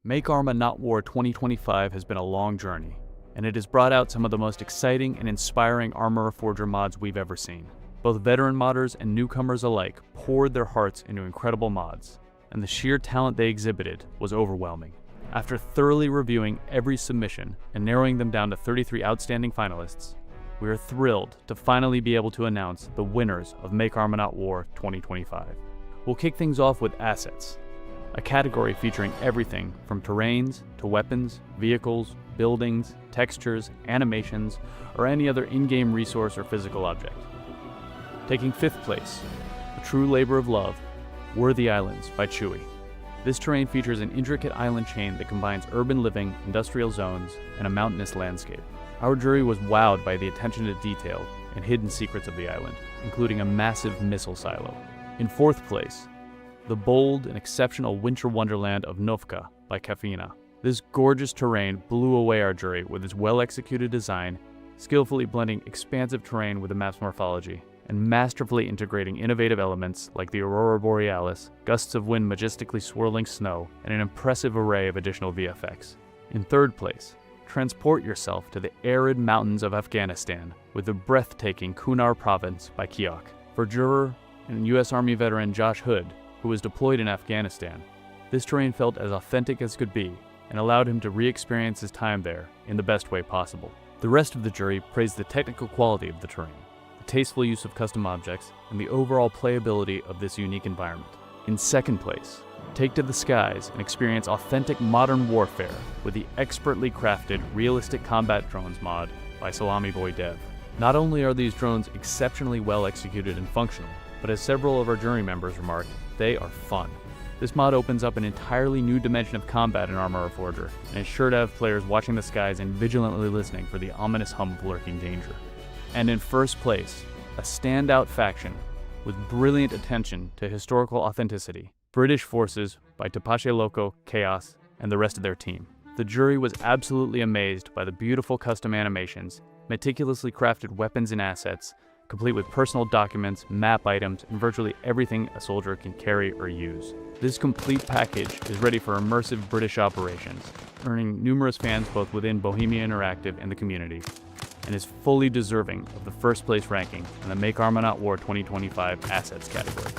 Make Arma Not War 2025 has been a long journey, and it has brought out some of the most exciting and inspiring Arma Reforger mods we've ever seen. Both veteran modders and newcomers alike poured their hearts into incredible mods, and the sheer talent they exhibited was overwhelming. After thoroughly reviewing every submission and narrowing them down to 33 outstanding finalists, we are thrilled to finally be able to announce the winners of Make Arma Not War 2025. We'll kick things off with assets, a category featuring everything from terrains to weapons, vehicles, buildings, textures, animations, or any other in-game resource or physical object. Taking 5th place, a true labor of love, Worthy Islands by Chewy. This terrain features an intricate island chain that combines urban living, industrial zones, and a mountainous landscape. Our jury was wowed by the attention to detail and hidden secrets of the island, including a massive missile silo. In 4th place, the bold and exceptional winter wonderland of Novka by Kafina. This gorgeous terrain blew away our jury with its well-executed design, skillfully blending expansive terrain with the map's morphology, and masterfully integrating innovative elements like the aurora borealis, gusts of wind majestically swirling snow, and an impressive array of additional VFX. In 3rd place, transport yourself to the arid mountains of Afghanistan with the breathtaking Kunar province by Kiok. For juror and U.S. Army veteran Josh Hood, who was deployed in Afghanistan, this terrain felt as authentic as could be and allowed him to re-experience his time there in the best way possible. The rest of the jury praised the technical quality of the terrain, the tasteful use of custom objects, and the overall playability of this unique environment. In 2nd place, take to the skies and experience authentic modern warfare with the expertly crafted realistic combat drones mod by Salami Boy Dev. Not only are these drones exceptionally well executed and functional, but as several of our jury members remarked, they are fun. This mod opens up an entirely new dimension of combat in Arma Reforger, and is sure to have players watching the skies and vigilantly listening for the ominous hum of lurking danger. And in 1st place, a standout faction with brilliant attention to historical authenticity, British Forces by Tapache Loco, Chaos, and the rest of their team. The jury was absolutely amazed by the beautiful custom animations, meticulously crafted weapons and assets, complete with personal documents, map items, and virtually everything a soldier can carry or use. This complete package is ready for immersive British operations, earning numerous fans both within Bohemia Interactive and the community, and is fully deserving of the 1st place ranking in the Make Arma Not War 2025 Assets category.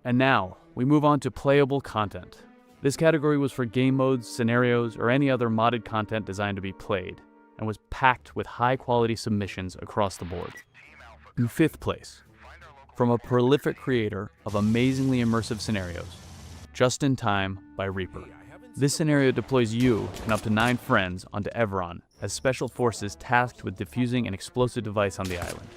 And now, we move on to playable content. This category was for game modes, scenarios, or any other modded content designed to be played, and was packed with high-quality submissions across the board. In 5th place, from a prolific creator of amazingly immersive scenarios, Just in Time by Reaper. This scenario deploys you and up to 9 friends onto Evron as special forces tasked with defusing an explosive device on the island.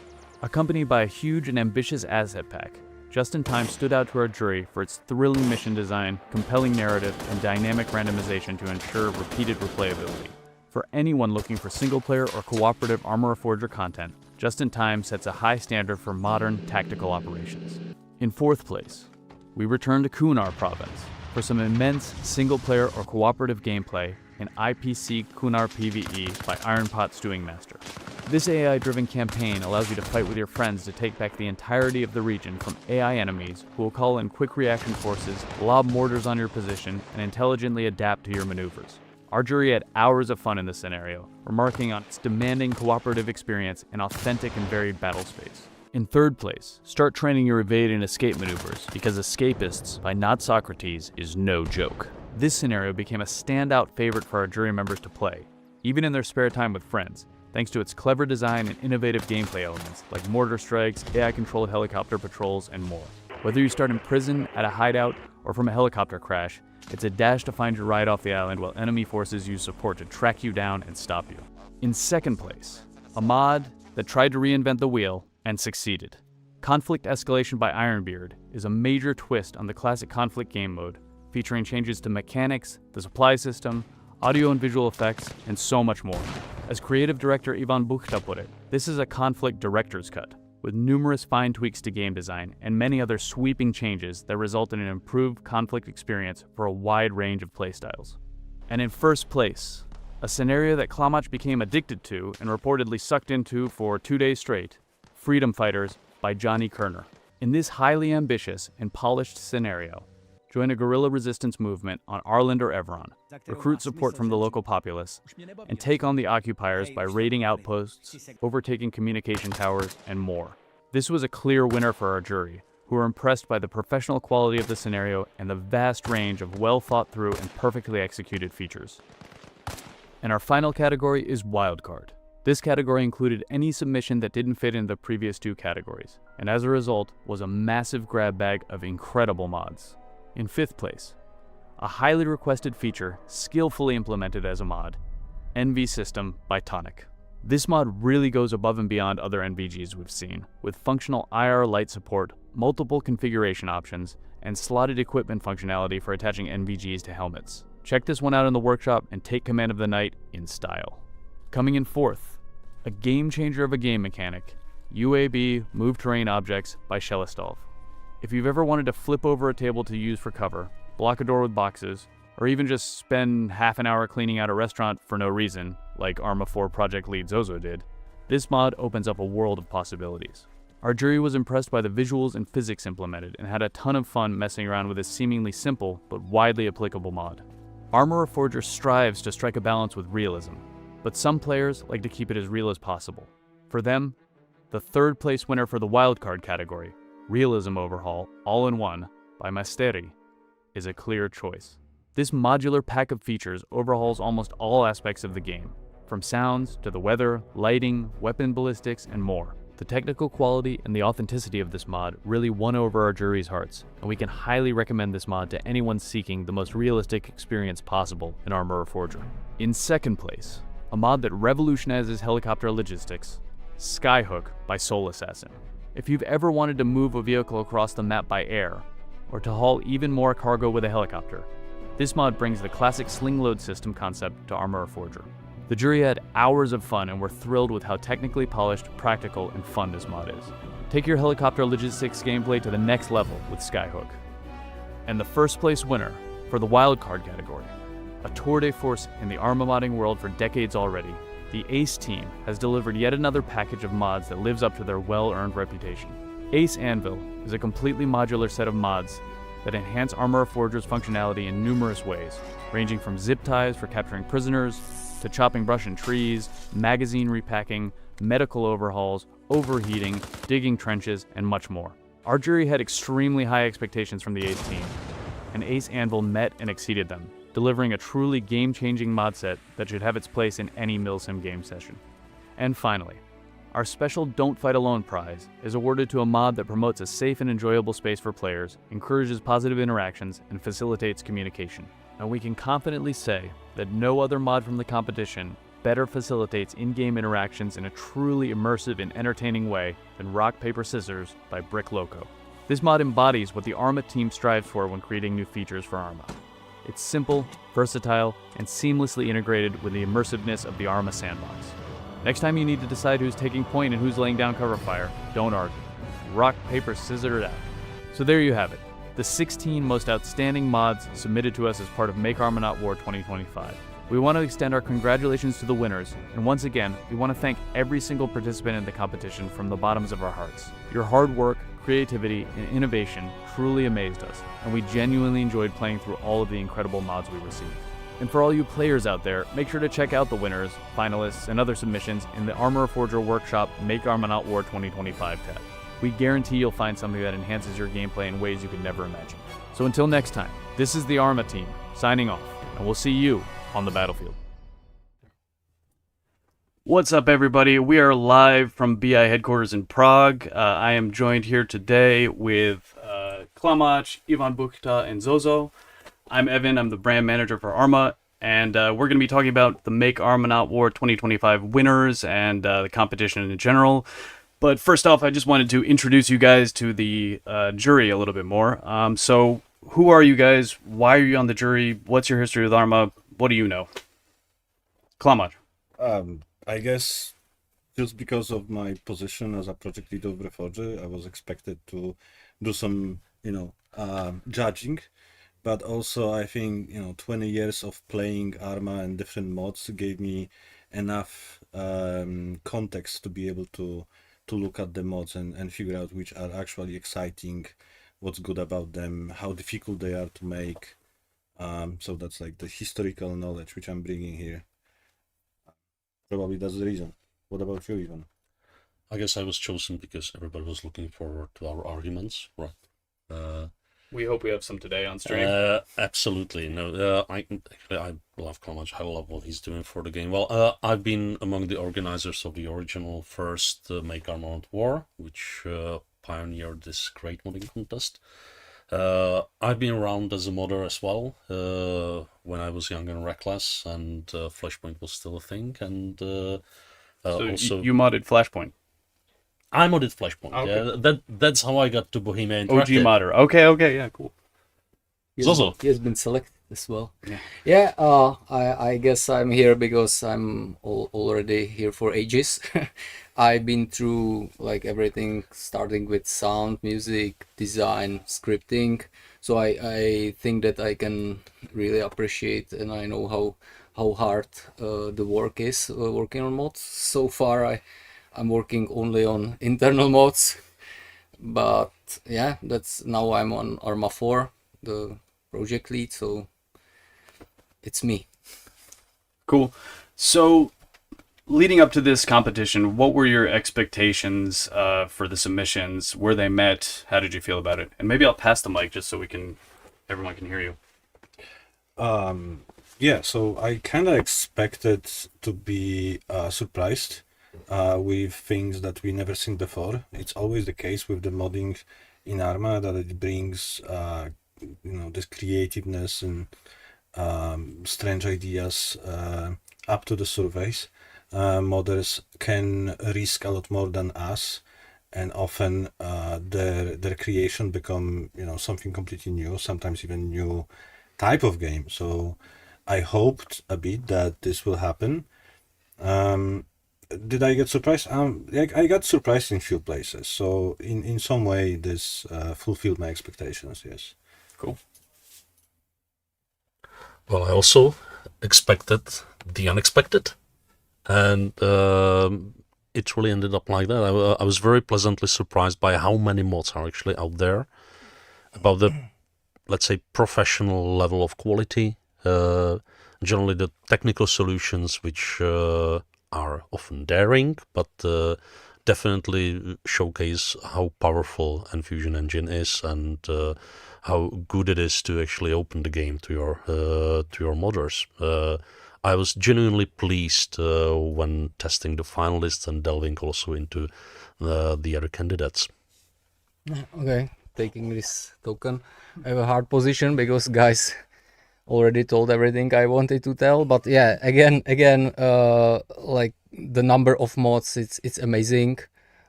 Accompanied by a huge and ambitious asset pack, Just in Time stood out to our jury for its thrilling mission design, compelling narrative, and dynamic randomization to ensure repeated replayability. For anyone looking for single-player or cooperative Arma Reforger content, Just in Time sets a high standard for modern tactical operations. In 4th place, we return to Kunar province for some immense single-player or cooperative gameplay in IPC Kunar PvE by Ironpot Stewing Master. This AI-driven campaign allows you to fight with your friends to take back the entirety of the region from AI enemies who will call in quick reaction forces, lob mortars on your position, and intelligently adapt to your maneuvers. Our jury had hours of fun in this scenario, remarking on its demanding cooperative experience and authentic and varied battle space. In 3rd place, start training your evade and escape maneuvers, because Escapists by Not Socrates is no joke. This scenario became a standout favorite for our jury members to play, even in their spare time with friends, thanks to its clever design and innovative gameplay elements like mortar strikes, AI-controlled helicopter patrols, and more. Whether you start in prison, at a hideout, or from a helicopter crash, it's a dash to find your ride off the island while enemy forces use support to track you down and stop you. In 2nd place, a mod that tried to reinvent the wheel and succeeded. Conflict Escalation by Ironbeard is a major twist on the classic conflict game mode, featuring changes to mechanics, the supply system, audio and visual effects, and so much more. As creative director Ivan Buchta put it, this is a conflict director's cut, with numerous fine tweaks to game design and many other sweeping changes that result in an improved conflict experience for a wide range of playstyles. And in 1st place, a scenario that Klamach became addicted to and reportedly sucked into for 2 days straight, Freedom Fighters by Johnny Kerner. In this highly ambitious and polished scenario, Join a guerrilla resistance movement on Arland or Evron, recruit support from the local populace, and take on the occupiers by raiding outposts, overtaking communication towers, and more. This was a clear winner for our jury, who were impressed by the professional quality of the scenario and the vast range of well-thought-through and perfectly executed features. And our final category is Wildcard. This category included any submission that didn't fit in the previous two categories, and as a result was a massive grab bag of incredible mods. In 5th place, a highly requested feature skillfully implemented as a mod, NV System by Tonic. This mod really goes above and beyond other NVGs we've seen, with functional IR light support, multiple configuration options, and slotted equipment functionality for attaching NVGs to helmets. Check this one out in the workshop and take command of the night in style. Coming in 4th, a game changer of a game mechanic, UAB Move Terrain Objects by Shelestov. If you've ever wanted to flip over a table to use for cover, block a door with boxes, or even just spend half an hour cleaning out a restaurant for no reason, like Arma 4 project lead Zozo did, this mod opens up a world of possibilities. Our jury was impressed by the visuals and physics implemented and had a ton of fun messing around with this seemingly simple but widely applicable mod. Arma Reforger strives to strike a balance with realism, but some players like to keep it as real as possible. For them, the 3rd place winner for the wildcard category, Realism Overhaul All-in-One by Masteri, is a clear choice. This modular pack of features overhauls almost all aspects of the game, from sounds to the weather, lighting, weapon ballistics, and more. The technical quality and the authenticity of this mod really won over our jury's hearts, and we can highly recommend this mod to anyone seeking the most realistic experience possible in Arma Reforger. In 2nd place, a mod that revolutionizes helicopter logistics, Skyhook by Soul Assassin. If you've ever wanted to move a vehicle across the map by air, or to haul even more cargo with a helicopter, this mod brings the classic sling load system concept to Arma Reforger. The jury had hours of fun and were thrilled with how technically polished, practical, and fun this mod is. Take your helicopter logistics gameplay to the next level with Skyhook. And the 1st place winner for the wildcard category, a tour de force in the Arma modding world for decades already, the Ace team has delivered yet another package of mods that lives up to their well-earned reputation. Ace Anvil is a completely modular set of mods that enhance Arma Reforger's functionality in numerous ways, ranging from zip ties for capturing prisoners, to chopping brush and trees, magazine repacking, medical overhauls, overheating, digging trenches, and much more. Our jury had extremely high expectations from the Ace team, and Ace Anvil met and exceeded them, delivering a truly game-changing mod set that should have its place in any Milsim game session. And finally, our special Don't Fight Alone prize is awarded to a mod that promotes a safe and enjoyable space for players, encourages positive interactions, and facilitates communication. And we can confidently say that no other mod from the competition better facilitates in-game interactions in a truly immersive and entertaining way than Rock, Paper, Scissors by Brick Loco. This mod embodies what the Arma team strives for when creating new features for Arma. It's simple, versatile, and seamlessly integrated with the immersiveness of the Arma sandbox. Next time you need to decide who's taking point and who's laying down cover fire, don't argue. Rock, paper, scissors it out. So there you have it, the 16 most outstanding mods submitted to us as part of Make Arma Not War 2025. We want to extend our congratulations to the winners, and once again, we want to thank every single participant in the competition from the bottoms of our hearts. Your hard work, creativity, and innovation truly amazed us, and we genuinely enjoyed playing through all of the incredible mods we received. And for all you players out there, make sure to check out the winners, finalists, and other submissions in the Arma Reforger Workshop Make Arma Not War 2025 tab. We guarantee you'll find something that enhances your gameplay in ways you could never imagine. So until next time, this is the Arma team, signing off, and we'll see you on the battlefield. What's up, everybody? We are live from BI headquarters in Prague. I am joined here today with Klamach, Ivan Buchta, and Zozo. I'm Evan, I'm the brand manager for Arma, and we're going to be talking about the Make Arma Not War 2025 winners and the competition in general. But first off, I just wanted to introduce you guys to the jury a little bit more. So who are you guys? Why are you on the jury? What's your history with Arma? What do you know? Klamach. I guess just because of my position as a project lead of Reforger, I was expected to do some, judging. But also, I think, 20 years of playing Arma and different mods gave me enough context to be able to look at the mods and figure out which are actually exciting what's good about them, how difficult they are to make. So that's like the historical knowledge which I'm bringing here. Probably that's the reason. What about you, Ivan? I guess I was chosen because everybody was looking forward to our arguments, right? We hope we have some today on stream. Absolutely. No, I love Klamach. I love what he's doing for the game. Well, I've been among the organizers of the original first Make Arma Not War, which pioneered this great modding contest. I've been around as a modder as well when I was young and reckless, and Flashpoint was still a thing. And So also, you modded Flashpoint. I modded Flashpoint. Okay. Yeah, that's how I got to Bohemia OG Interactive. modder. Okay, yeah, cool. Zozo. He has been selected as well. Yeah. Yeah, I guess I'm here because I'm already here for ages. I've been through like everything, starting with sound, music, design, scripting. So I think that I can really appreciate, and I know how hard the work is working on mods. So far, I'm working only on internal mods, but yeah, now I'm on Arma 4, the project lead, so it's me. Cool. So, leading up to this competition, what were your expectations for the submissions? Were they met? How did you feel about it? And maybe I'll pass the mic just so everyone can hear you. Yeah, so I kind of expected to be surprised with things that we never seen before. It's always the case with the modding in Arma that it brings, this creativeness and strange ideas up to the surface. Modders can risk a lot more than us, and often their creation become something completely new, sometimes even new type of game. So I hoped a bit that this will happen. Did I get surprised? I got surprised in few places. So in some way, this fulfilled my expectations. Yes. Cool. Well, I also expected the unexpected, and it really ended up like that. I was very pleasantly surprised by how many mods are actually out there, about the, let's say, professional level of quality, generally the technical solutions, which are often daring, but definitely showcase how powerful Enfusion Engine is, and how good it is to actually open the game to your modders. I was genuinely pleased when testing the finalists and delving also into the other candidates. Okay, taking this token, I have a hard position because guys already told everything I wanted to tell. But yeah, again, like the number of mods, it's amazing.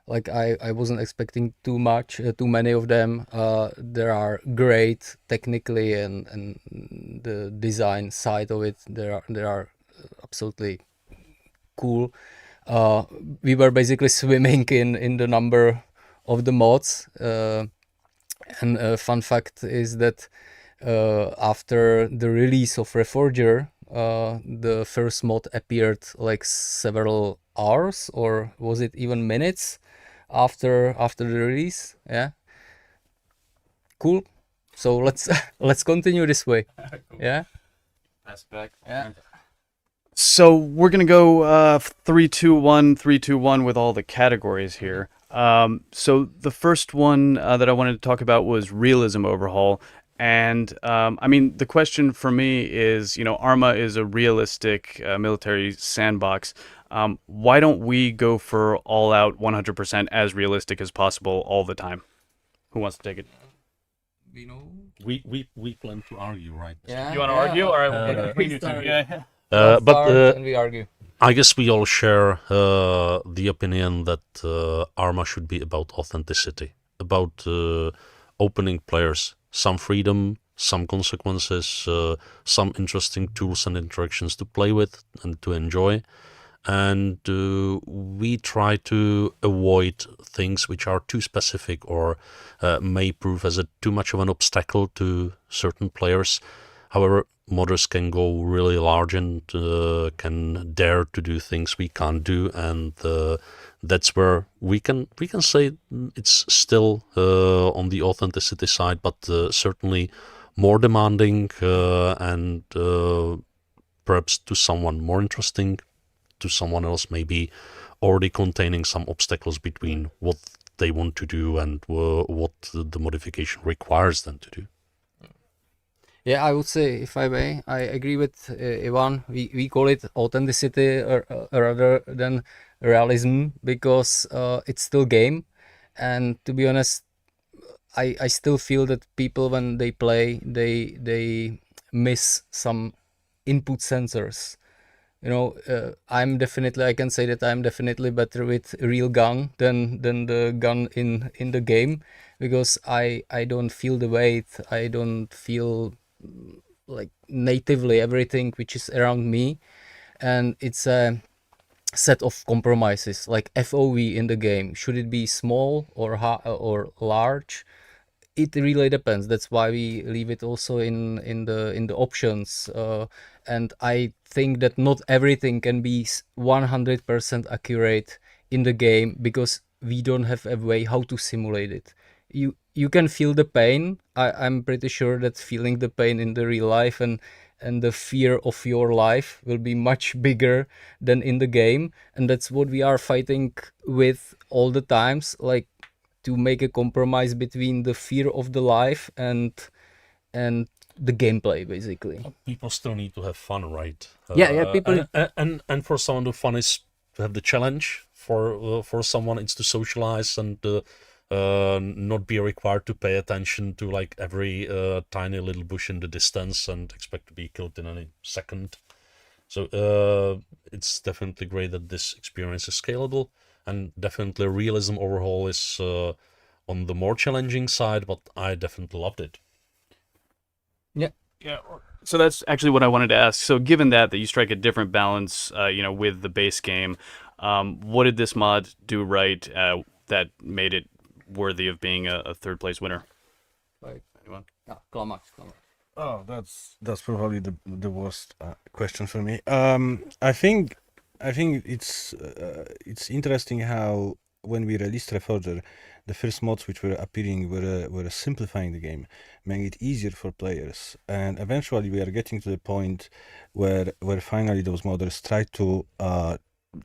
Like I wasn't expecting too many of them. There are great technically, and the design side of it, there are absolutely cool. We were basically swimming in the number of the mods. And a fun fact is that after the release of Reforger, the first mod appeared like several hours, or was it even minutes after the release? Yeah. Cool. So let's continue this way. Yeah. Pass it back. Yeah. So we're gonna go 3-2-1, 3-2-1 with all the categories here. So the first one that I wanted to talk about was realism overhaul. And I mean, the question for me is, Arma is a realistic military sandbox. Why don't we go for all out 100% as realistic as possible all the time? Who wants to take it? We know. We plan to argue, right? Yeah. You want to argue? All right, yeah. we do too. Yeah. And we argue. I guess we all share the opinion that Arma should be about authenticity, about opening players some freedom, some consequences, some interesting tools and interactions to play with and to enjoy. And we try to avoid things which are too specific or may prove as too much of an obstacle to certain players. However, modders can go really large and can dare to do things we can't do, and that's where we can say it's still on the authenticity side, but certainly more demanding and perhaps to someone more interesting, to someone else maybe already containing some obstacles between what they want to do and what the modification requires them to do. Yeah, I would say, if I may, I agree with Ivan. We call it authenticity rather than realism, because it's still game. And to be honest, I still feel that people, when they play, they miss some input sensors. You know, I can say that I'm definitely better with real gun than the gun in the game, because I don't feel the weight. I don't feel like natively everything which is around me, and it's a set of compromises, like FOV in the game. Should it be small or large? It really depends. That's why we leave it also in the options, and I think that not everything can be 100% accurate in the game, because we don't have a way how to simulate it. You can feel the pain. I'm pretty sure that feeling the pain in the real life and the fear of your life will be much bigger than in the game, and that's what we are fighting with all the times, like to make a compromise between the fear of the life and the gameplay, basically. People still need to have fun, right? Yeah, people. And for someone, the fun is to have the challenge. For someone, it's to socialize and not be required to pay attention to like every tiny little bush in the distance and expect to be killed in any second. So it's definitely great that this experience is scalable, and definitely realism overhaul is on the more challenging side, but I definitely loved it. Yeah. So that's actually what I wanted to ask. So given that you strike a different balance, with the base game, what did this mod do right that made it worthy of being a third place winner? Anyone? Climax. Oh, that's probably the worst question for me. I think it's interesting how when we released Reforger, the first mods which were appearing were simplifying the game, making it easier for players, and eventually we are getting to the point where finally those modders try to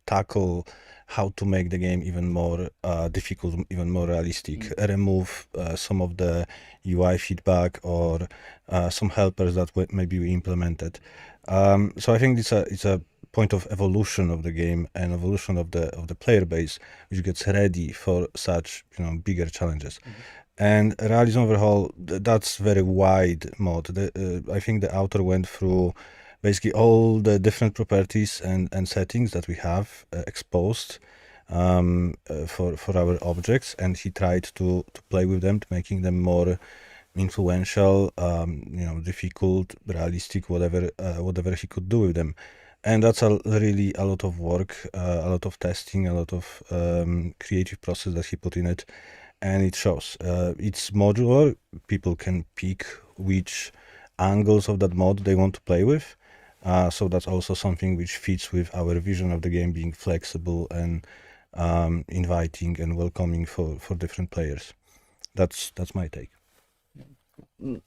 tackle how to make the game even more difficult, even more realistic, remove some of the UI feedback or some helpers that maybe we implemented. So I think it's a point of evolution of the game and evolution of the player base, which gets ready for such bigger challenges. And realism overhaul, that's very wide mod. I think the author went through basically all the different properties and settings that we have exposed for our objects, and he tried to play with them, to making them more influential, difficult, realistic, whatever he could do with them. And that's really a lot of work, a lot of testing, a lot of creative process that he put in it, and it shows. It's modular. People can pick which angles of that mod they want to play with. So that's also something which fits with our vision of the game being flexible and inviting and welcoming for different players. That's my take.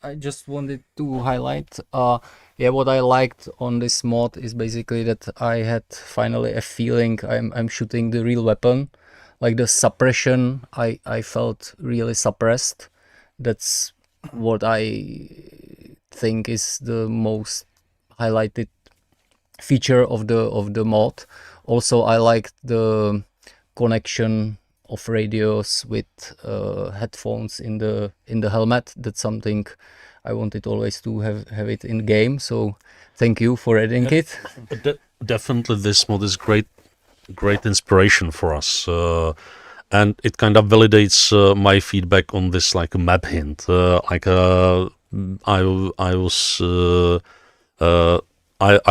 I just wanted to highlight, what I liked on this mod is basically that I had finally a feeling I'm shooting the real weapon. Like the suppression, I felt really suppressed. That's what I think is the most highlighted feature of the mod. Also, I liked the connection of radios with headphones in the helmet. That's something I wanted always to have it in game. So thank you for adding it. Definitely, this mod is great inspiration for us, and it kind of validates my feedback on this like a map hint. I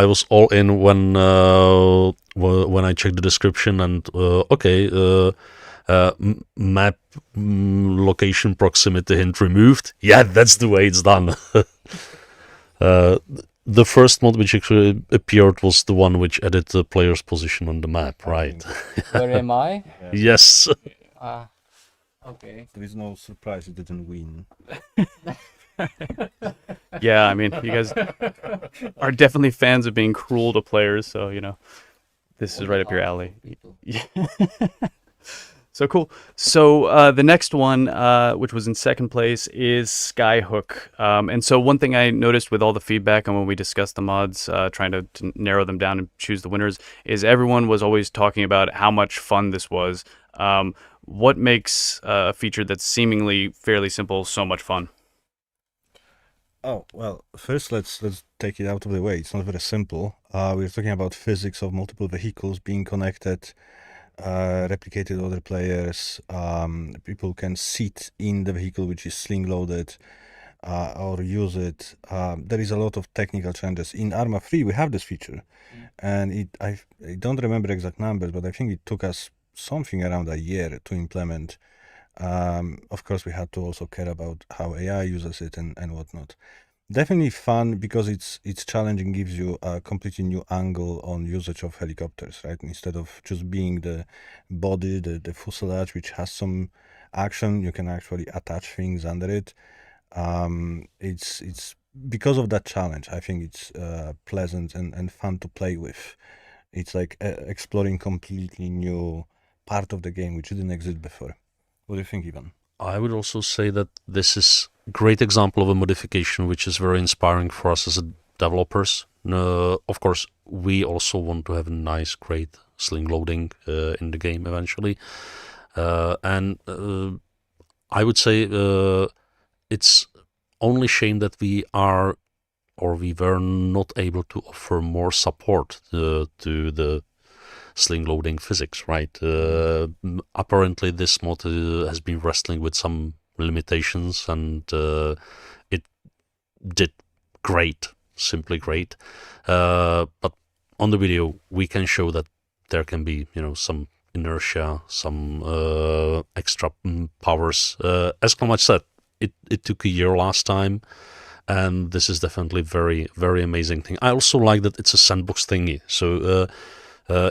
was all in when I checked the description and map location proximity hint removed. Yeah, that's the way it's done. the first mod which actually appeared was the one which added the player's position on the map, right? Where am I? Yes. Okay. There is no surprise it didn't win. Yeah, I mean, you guys are definitely fans of being cruel to players, so you know, this is right up your alley. Yeah. So cool. So the next one, which was in second place, is Skyhook. And so one thing I noticed with all the feedback and when we discussed the mods, trying to narrow them down and choose the winners, is everyone was always talking about how much fun this was. What makes a feature that's seemingly fairly simple so much fun? Oh, well, first let's take it out of the way. It's not very simple. We're talking about physics of multiple vehicles being connected, replicated other players. People can sit in the vehicle which is sling loaded, or use it. There is a lot of technical challenges. In Arma 3 we have this feature, and I don't remember exact numbers, but I think it took us something around a year to implement. Of course, we had to also care about how AI uses it and whatnot. Definitely fun because it's challenging, gives you a completely new angle on usage of helicopters, right? Instead of just being the body, the fuselage, which has some action, you can actually attach things under it. It's because of that challenge. I think it's pleasant and fun to play with. It's like exploring completely new part of the game which didn't exist before. What do you think, Ivan? I would also say that this is a great example of a modification which is very inspiring for us as developers. Of course, we also want to have a nice, great sling loading in the game eventually. And I would say it's only shame that we are or we were not able to offer more support to the sling loading physics, right? Apparently this mod has been wrestling with some limitations, and it did great, simply great. But on the video we can show that there can be, some inertia, some extra powers. As Klamac said, it took a year last time, and this is definitely very, very amazing thing. I also like that it's a sandbox thingy, so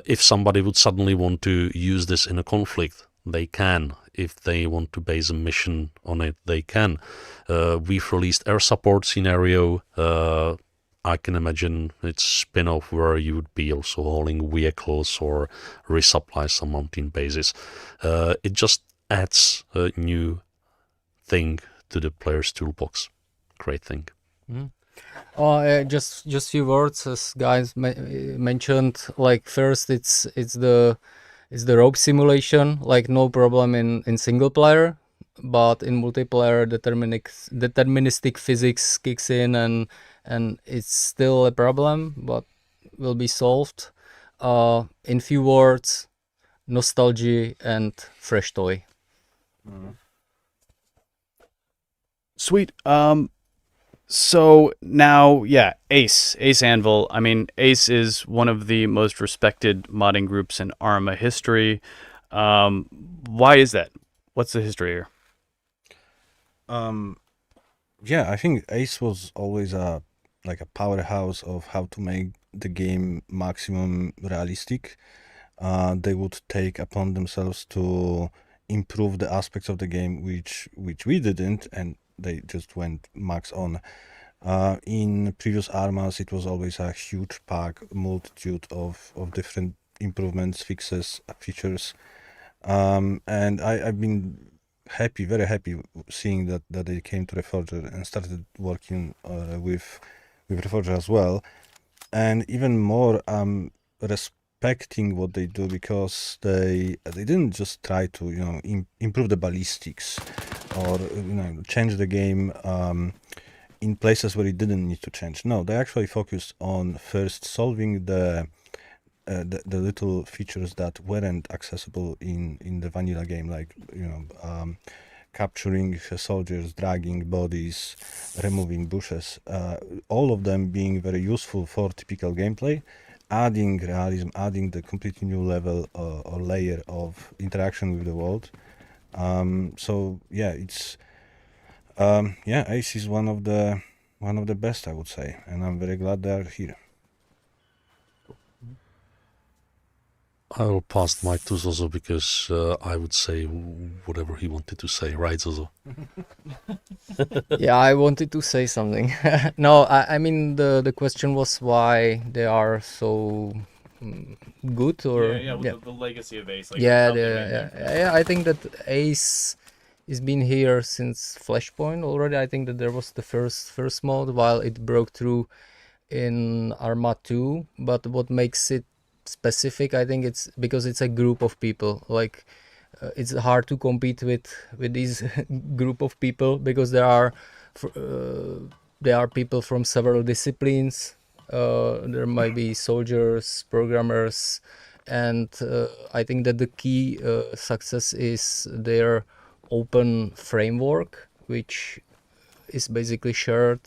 if somebody would suddenly want to use this in a conflict, they can. If they want to base a mission on it, they can. We've released air support scenario. I can imagine it's spin-off where you would be also hauling vehicles or resupply some mountain bases. It just adds a new thing to the player's toolbox. Great thing. Just few words, as guys mentioned. Like first, it's the rope simulation. Like no problem in single player, but in multiplayer, deterministic physics kicks in, and it's still a problem, but will be solved. In few words, nostalgia and fresh toy. Sweet. So now, yeah, Ace Anvil. I mean, Ace is one of the most respected modding groups in Arma history. Why is that? What's the history here? Yeah, I think Ace was always a powerhouse of how to make the game maximum realistic. They would take upon themselves to improve the aspects of the game which we didn't, and they just went max on. In previous Armas, it was always a huge pack, multitude of different improvements, fixes, features. And I've been happy, very happy seeing that they came to Reforger and started working with Reforger as well. And even more, respecting what they do, because they didn't just try to improve the ballistics or change the game in places where it didn't need to change. No, they actually focused on first solving the little features that weren't accessible in the vanilla game, like capturing soldiers, dragging bodies, removing bushes, all of them being very useful for typical gameplay, adding realism, adding the completely new level or layer of interaction with the world. So yeah, it's Ace is one of the one of the best, I would say, and I'm very glad they are here. I will pass the mic to Zozo because I would say whatever he wanted to say, right, Zozo? Yeah, I wanted to say something. No, I mean the question was why they are so good, or the legacy of Ace. yeah, I think that Ace has been here since Flashpoint already. I think that there was the first mode while it broke through in Arma 2, but what makes it specific, I think it's because it's a group of people. Like it's hard to compete with these group of people because there are people from several disciplines. There might be soldiers, programmers, and I think that the key success is their open framework, which is basically shared,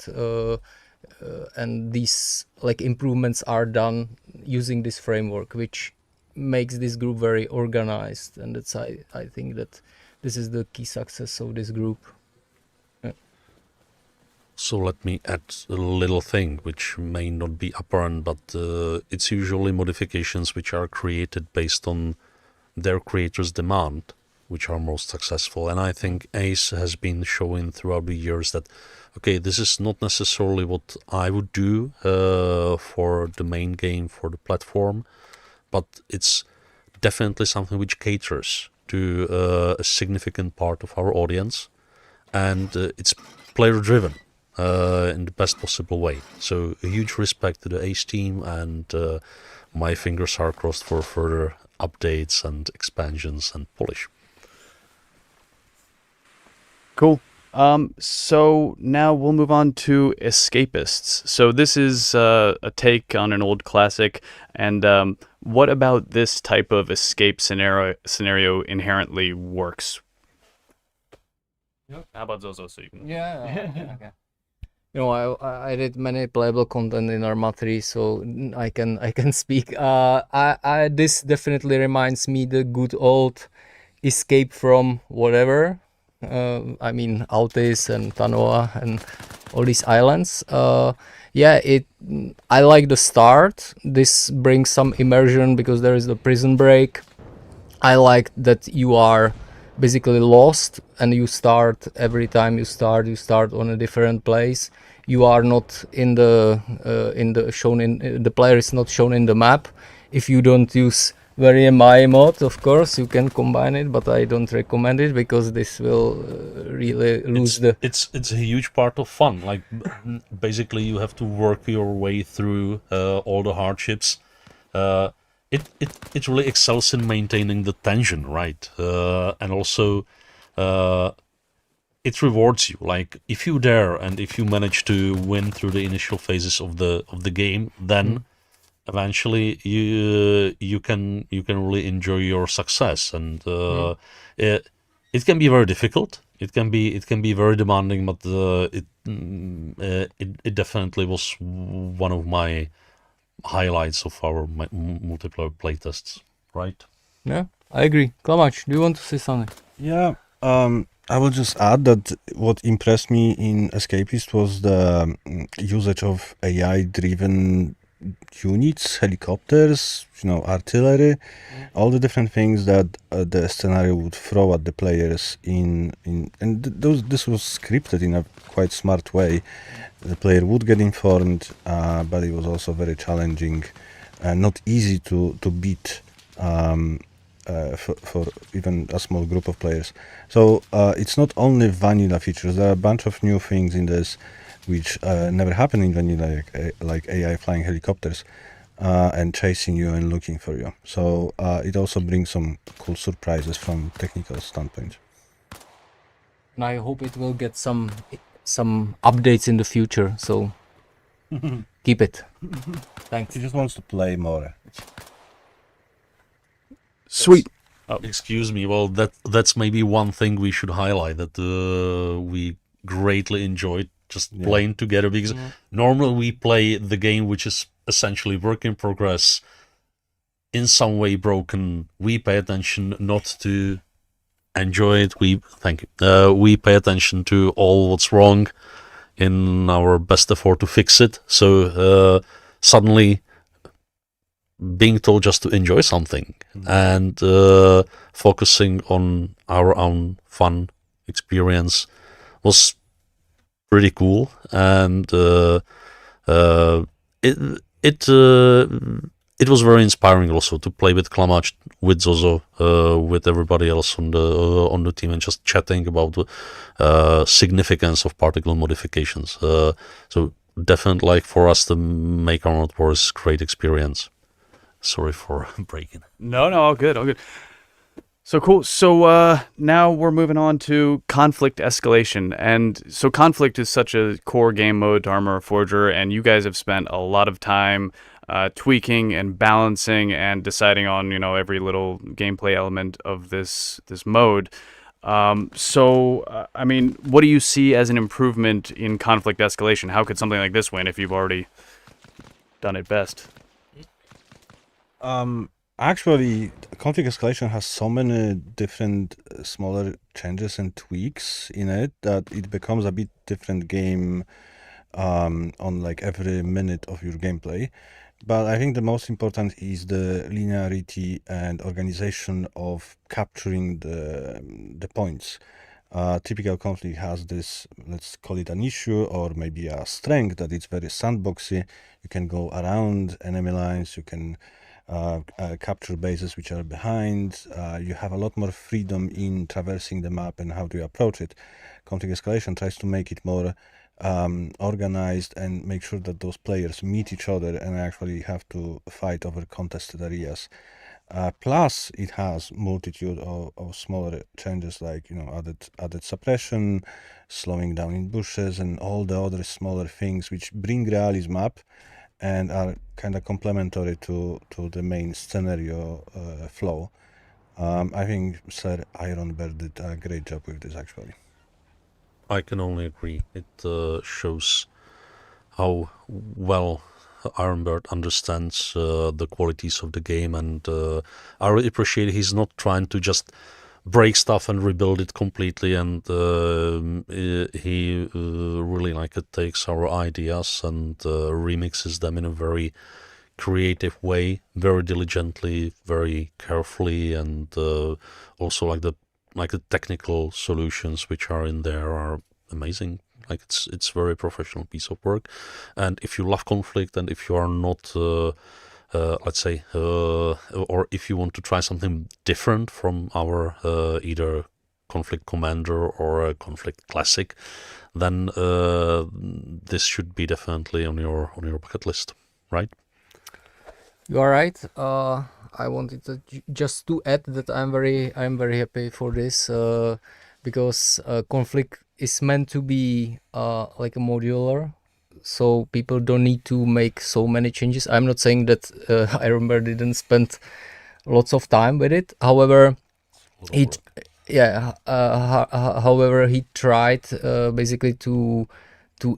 and these like improvements are done using this framework, which makes this group very organized, and that's I think that this is the key success of this group. So let me add a little thing which may not be apparent, but it's usually modifications which are created based on their creators' demand, which are most successful. And I think Ace has been showing throughout the years that, okay, this is not necessarily what I would do for the main game, for the platform, but it's definitely something which caters to a significant part of our audience, and it's player-driven in the best possible way. So a huge respect to the Ace team, and my fingers are crossed for further updates and expansions and polish. Cool. So now we'll move on to Escapists. So this is a take on an old classic, and what about this type of escape scenario inherently works? How about Zozo? So you can. Okay. You know, I did many playable content in Arma 3, so I can speak. I this definitely reminds me the good old escape from whatever. I mean, Altis and Tanoa and all these islands. I like the start. This brings some immersion because there is the prison break. I like that you are basically lost and you start every time you start on a different place. You are not in the the player is not shown in the map. If you don't use very MI mode, of course you can combine it, but I don't recommend it because this will really lose it's a huge part of fun. Like basically you have to work your way through all the hardships. It really excels in maintaining the tension, right? And also it rewards you. Like if you dare and if you manage to win through the initial phases of the game, then eventually you can really enjoy your success. And it can be very difficult. It can be very demanding, but it definitely was one of my highlights of our multiplayer playtests, right? Yeah, I agree. Klamach, do you want to say something? Yeah, I will just add that what impressed me in Escapist was the usage of AI-driven units, helicopters, artillery, all the different things that the scenario would throw at the players this was scripted in a quite smart way. The player would get informed, but it was also very challenging and not easy to beat for even a small group of players. So it's not only vanilla features, there are a bunch of new things in this which never happened in vanilla, like AI flying helicopters and chasing you and looking for you. So it also brings some cool surprises from technical standpoint. And I hope it will get some updates in the future, so keep it. Thanks. He just wants to play more. Sweet. Excuse me. Well, that's maybe one thing we should highlight that we greatly enjoyed just playing together, because normally we play the game which is essentially work in progress, in some way broken. We pay attention not to enjoy it. We pay attention to all what's wrong. in our best effort to fix it. So suddenly being told just to enjoy something and focusing on our own fun experience was pretty cool, and it was very inspiring also to play with Klamacz, with Zozo, with everybody else on the team, and just chatting about the significance of particle modifications. So definitely, like for us, the Make Arma Not War is a great experience. Sorry for breaking. No, all good, all good. So cool. So now we're moving on to conflict escalation. And so conflict is such a core game mode to Arma Reforger, and you guys have spent a lot of time tweaking and balancing and deciding on, you know, every little gameplay element of this mode. I mean, what do you see as an improvement in conflict escalation? How could something like this win if you've already done it best? Actually, conflict escalation has so many different smaller changes and tweaks in it that it becomes a bit different game on like every minute of your gameplay. But I think the most important is the linearity and organization of capturing the points. Typical conflict has this, let's call it an issue or maybe a strength, that it's very sandboxy. You can go around enemy lines, you can capture bases which are behind. You have a lot more freedom in traversing the map and how to approach it. Conflict escalation tries to make it more organized and make sure that those players meet each other and actually have to fight over contested areas. Plus, it has multitude of smaller changes, like, you know, added suppression, slowing down in bushes, and all the other smaller things which bring realism up and are kind of complementary to the main scenario flow. I think Sir Ironbird did a great job with this, actually. I can only agree. It shows how well Ironbird understands the qualities of the game, and I really appreciate he's not trying to just break stuff and rebuild it completely, and he really like it takes our ideas and remixes them in a very creative way, very diligently, very carefully, and also like the technical solutions which are in there are amazing. Like it's very professional piece of work, and if you love conflict and if you are not let's say or if you want to try something different from our either conflict commander or a conflict classic, then this should be definitely on your bucket list, right? You are right. I wanted to just to add that I'm very happy for this because conflict is meant to be like a modular, so people don't need to make so many changes. I'm not saying that I remember didn't spend lots of time with it. However, however he tried basically to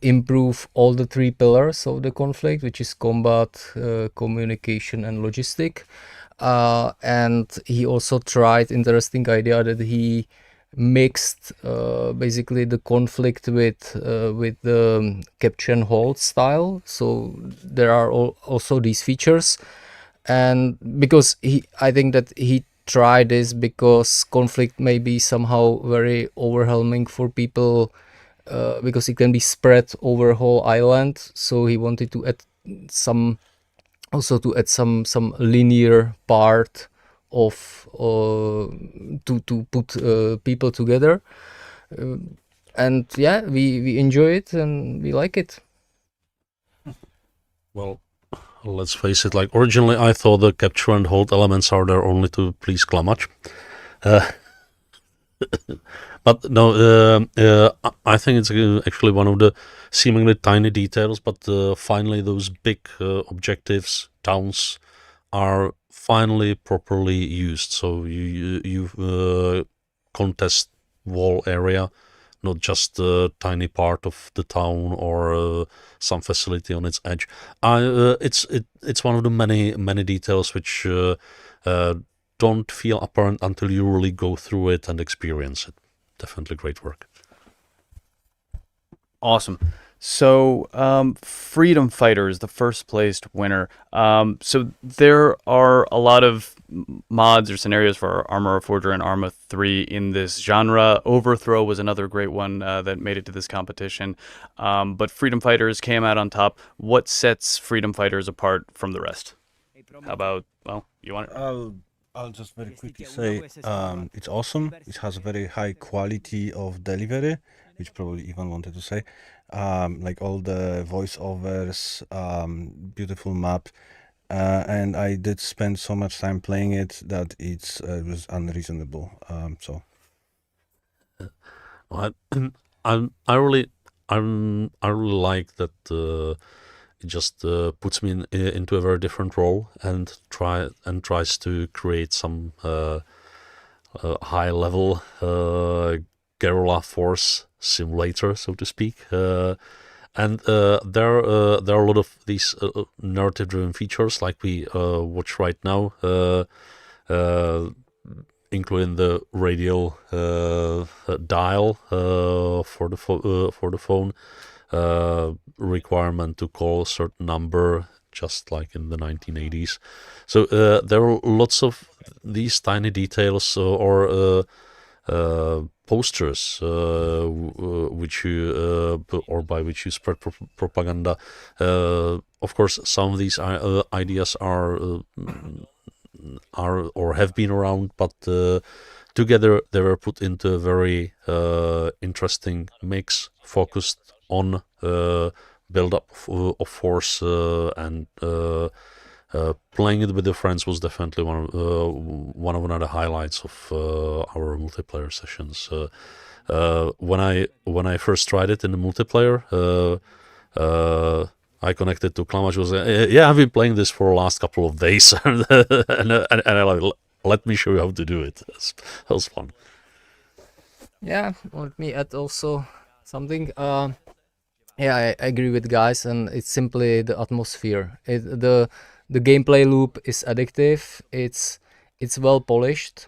improve all the three pillars of the conflict, which is combat, communication, and logistic. And he also tried interesting idea that he mixed basically the conflict with the capture and hold style. So there are also these features, and because I think that he tried this because conflict may be somehow very overwhelming for people. Because it can be spread over whole island, so he wanted to add some linear part of to put people together, and yeah, we enjoy it and we like it. Well, let's face it, like originally I thought the capture and hold elements are there only to please Klamacz. But no, I think it's actually one of the seemingly tiny details, but finally those big objectives, towns, are finally properly used. So you contest wall area, not just a tiny part of the town or some facility on its edge. It's one of the many details which don't feel apparent until you really go through it and experience it. Definitely great work. Awesome. So, Freedom Fighter is the first placed winner. So there are a lot of mods or scenarios for Arma Reforger and Arma 3 in this genre. Overthrow was another great one that made it to this competition. But Freedom Fighters came out on top. What sets Freedom Fighters apart from the rest? How about, well, you want it? I'll just very quickly say it's awesome. It has a very high quality of delivery, which probably Ivan wanted to say. Like all the voiceovers, beautiful map, and I did spend so much time playing it that it was unreasonable. So Well, I really like that it just puts me into a very different role and tries to create some high level guerrilla force simulator, so to speak. And there are a lot of these narrative driven features like we watch right now, including the radial dial for the phone, requirement to call a certain number, just like in the 1980s. So there are lots of these tiny details or posters which you or by which you spread propaganda. Of course, some of these ideas are or have been around, but together they were put into a very interesting mix, focused on build-up of force, and playing it with the friends was definitely one of the highlights of our multiplayer sessions. When I first tried it in the multiplayer, I connected to Klamach. Was yeah, I've been playing this for the last couple of days, and I like, let me show you how to do it. That was fun. Yeah, let me add also something. Yeah, I agree with guys, and it's simply the atmosphere. The gameplay loop is addictive. It's well polished,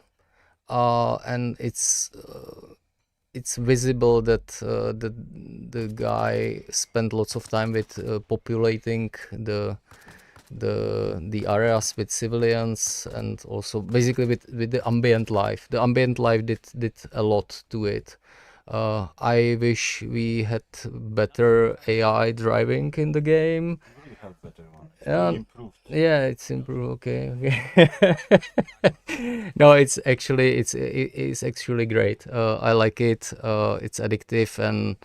and it's visible that the guy spent lots of time with populating the areas with civilians, and also basically with the ambient life. The ambient life did a lot to it. I wish we had better AI driving in the game. we have better one. Yeah, Improved. yeah, it's improved. Okay. No, it's actually great. I like it. It's addictive, and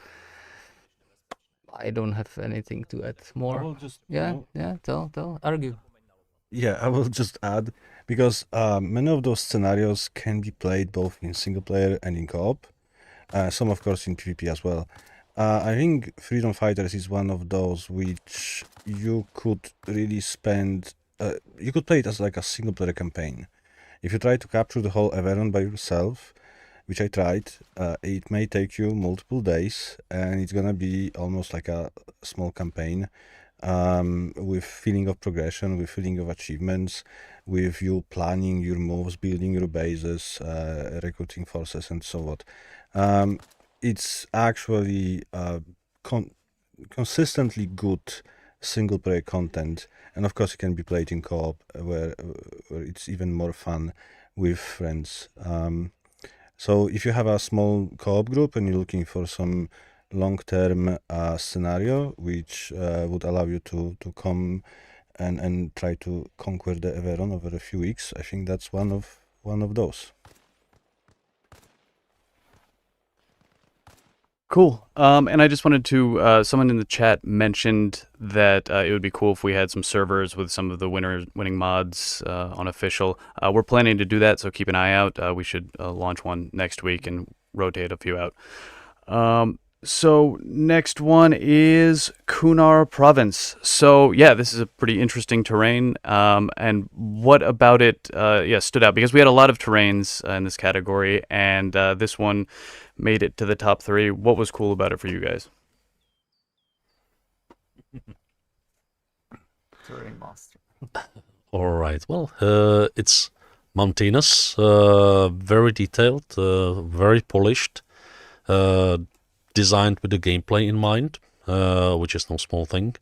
I don't have anything to add I more. will just Yeah, tell, argue. Yeah, I will just add because many of those scenarios can be played both in single player and in co-op. Some, of course, in PvP as well. I think Freedom Fighters is one of those which you could really spend. You could play it as like a single player campaign. If you try to capture the whole Everon by yourself, which I tried, it may take you multiple days, and it's gonna be almost like a small campaign, with feeling of progression, with feeling of achievements, with you planning your moves, building your bases, recruiting forces, and so on. It's actually consistently good single player content, and of course it can be played in co-op, where it's even more fun with friends. So if you have a small co-op group and you're looking for some long-term scenario which would allow you to come and try to conquer the Everon over a few weeks, I think that's one of those. Cool. And I just wanted to, someone in the chat mentioned that it would be cool if we had some servers with some of the winning mods on official. We're planning to do that, so keep an eye out. We should launch one next week and rotate a few out. So next one is Kunar Province. So yeah, this is a pretty interesting terrain. And what about it stood out? Because we had a lot of terrains in this category, and this one made it to the top 3. What was cool about it for you guys? Terrain master. All right. Well, it's mountainous, very detailed, very polished, designed with the gameplay in mind. which is no small thing.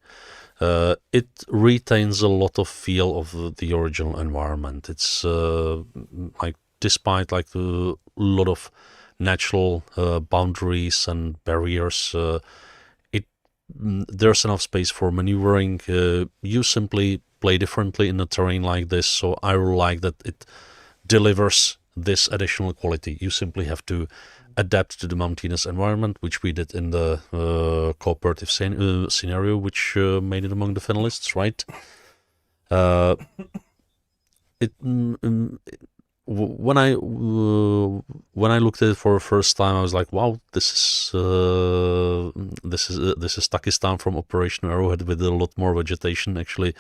It retains a lot of feel of the original environment. It's like, despite like a lot of natural boundaries and barriers, there's enough space for maneuvering. You simply play differently in a terrain like this, so I really like that it delivers this additional quality. You simply have to adapt to the mountainous environment, which we did in the cooperative scenario, which made it among the finalists, right? When I looked at it for the first time, I was like, "Wow, this is Takistan from Operation Arrowhead with a lot more vegetation, actually,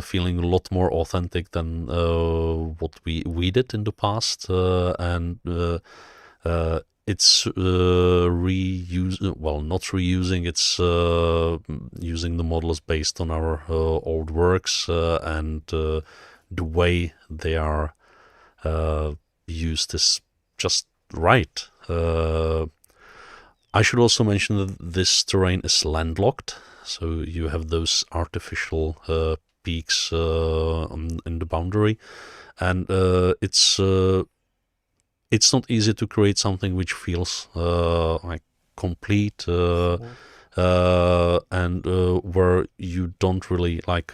feeling a lot more authentic than what we did in the past, and it's not reusing. It's using the models based on our old works, and the way they are used is just right. I should also mention that this terrain is landlocked, so you have those artificial peaks in the boundary, and it's not easy to create something which feels like complete and where you don't really like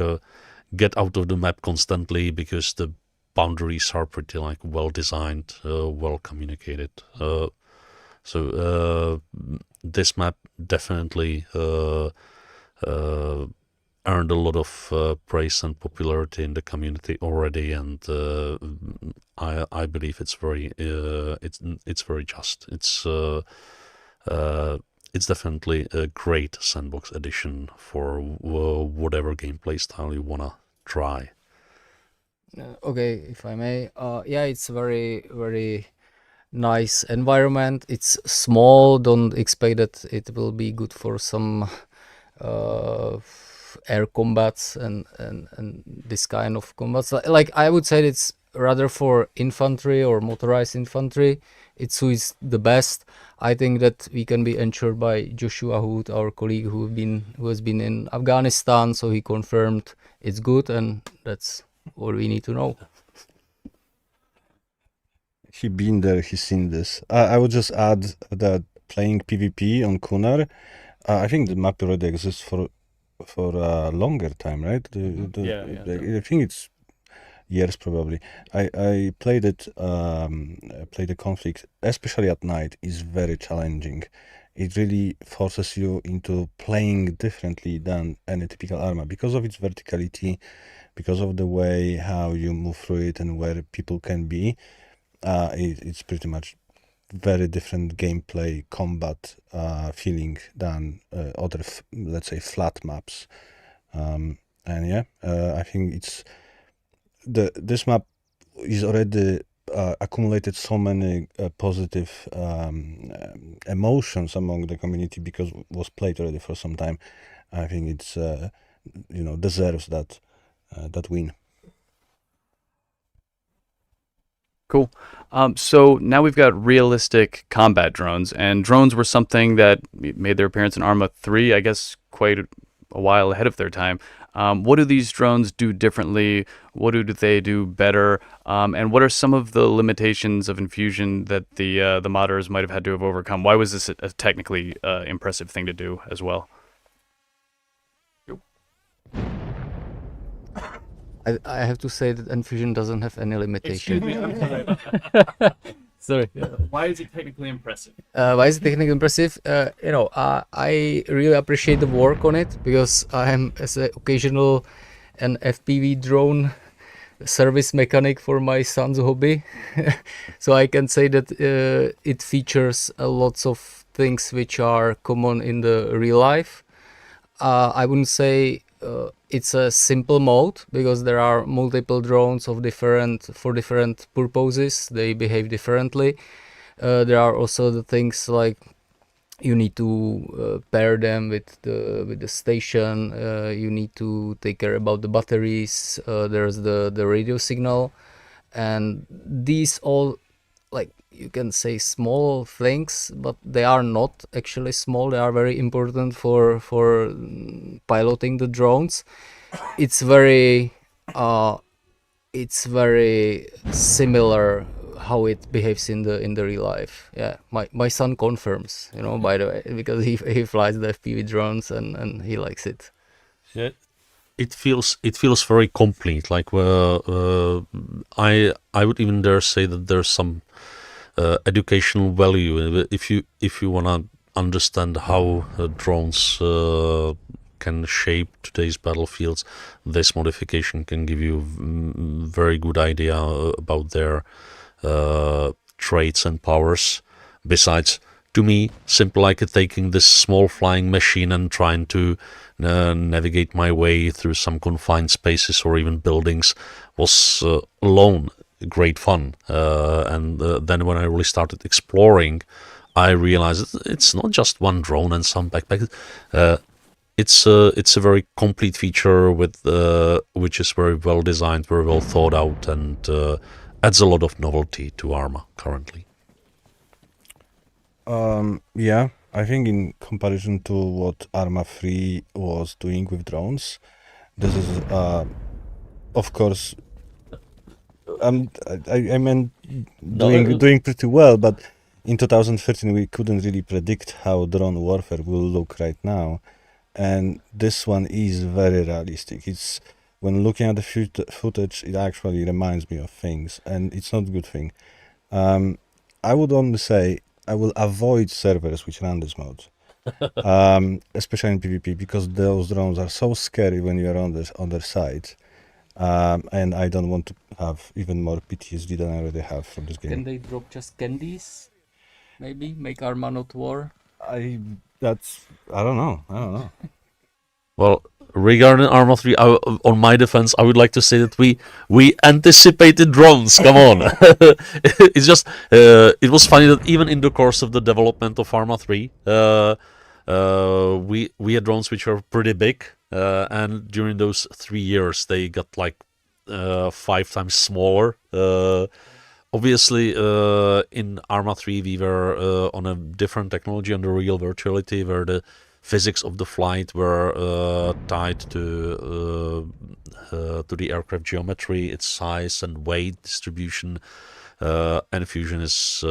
get out of the map constantly, because the boundaries are pretty like well designed, well communicated. So this map definitely earned a lot of praise and popularity in the community already, and I believe it's very just. It's definitely a great sandbox addition for whatever gameplay style you wanna try. Okay, if I may, yeah, it's very, very nice environment. It's small. Don't expect that it will be good for some air combats and this kind of combats. Like I would say it's rather for infantry or motorized infantry. It suits the best. I think that we can be ensured by Joshua Hood, our colleague who has been in Afghanistan, so he confirmed it's good, and that's all we need to know. He been there, he's seen this. I would just add that playing PvP on Kunar, I think the map already exists for a longer time, right? I think it's years probably. I played it, played the conflict, especially at night, is very challenging. It really forces you into playing differently than any typical Arma because of its verticality, because of the way how you move through it and where people can be. It's pretty much very different gameplay combat feeling than other let's say flat maps, and yeah, I think it's this map is already accumulated so many positive emotions among the community because it was played already for some time. I think it's deserves that win. Cool. So now we've got realistic combat drones, and drones were something that made their appearance in Arma 3, I guess, quite a while ahead of their time. What do these drones do differently? What do they do better? And what are some of the limitations of infusion that the modders might have had to have overcome? Why was this a technically impressive thing to do as well? I have to say that infusion doesn't have any limitation. Excuse me, I'm sorry. Why is it technically impressive? Why is it technically impressive? I really appreciate the work on it because I am, as an occasional an FPV drone service mechanic for my son's hobby. So I can say that it features lots of things which are common in the real life. I wouldn't say it's a simple mode because there are multiple drones for different purposes. They behave differently. There are also the things like you need to pair them with the station. You need to take care about the batteries. There's the radio signal, and these all like you can say small things, but they are not actually small. They are very important for piloting the drones. It's very similar how it behaves in the real life. Yeah, my son confirms, you know, by the way, because he flies the FPV drones and he likes it. Yeah, it feels very complete. Like I would even dare say that there's some educational value if you wanna understand how drones can shape today's battlefields. This modification can give you very good idea about their traits and powers. Besides, to me, simple like taking this small flying machine and trying to navigate my way through some confined spaces or even buildings was alone great fun. And then when I really started exploring, I realized it's not just one drone and some backpack. It's a very complete feature with which is very well designed, very well thought out, and adds a lot of novelty to Arma currently. Yeah, I think in comparison to what Arma 3 was doing with drones, this is, of course, I meant doing pretty well, but in 2013 we couldn't really predict how drone warfare will look right now, and this one is very realistic. It's when looking at the footage, it actually reminds me of things, and it's not a good thing. I would only say I will avoid servers which run this mode, especially in PvP, because those drones are so scary when you are on their side. And I don't want to have even more PTSD than I already have from this game. Can they drop just candies? Maybe Make Arma Not War. I don't know. Well, regarding Arma 3, on my defense, I would like to say that we anticipated drones. Come on, it's just it was funny that even in the course of the development of Arma 3, we had drones which were pretty big, and during those 3 years they got like 5 times smaller. Obviously, in Arma 3 we were on a different technology, on the real virtuality, where the physics of the flight were tied to the aircraft geometry, its size and weight distribution. And fusion is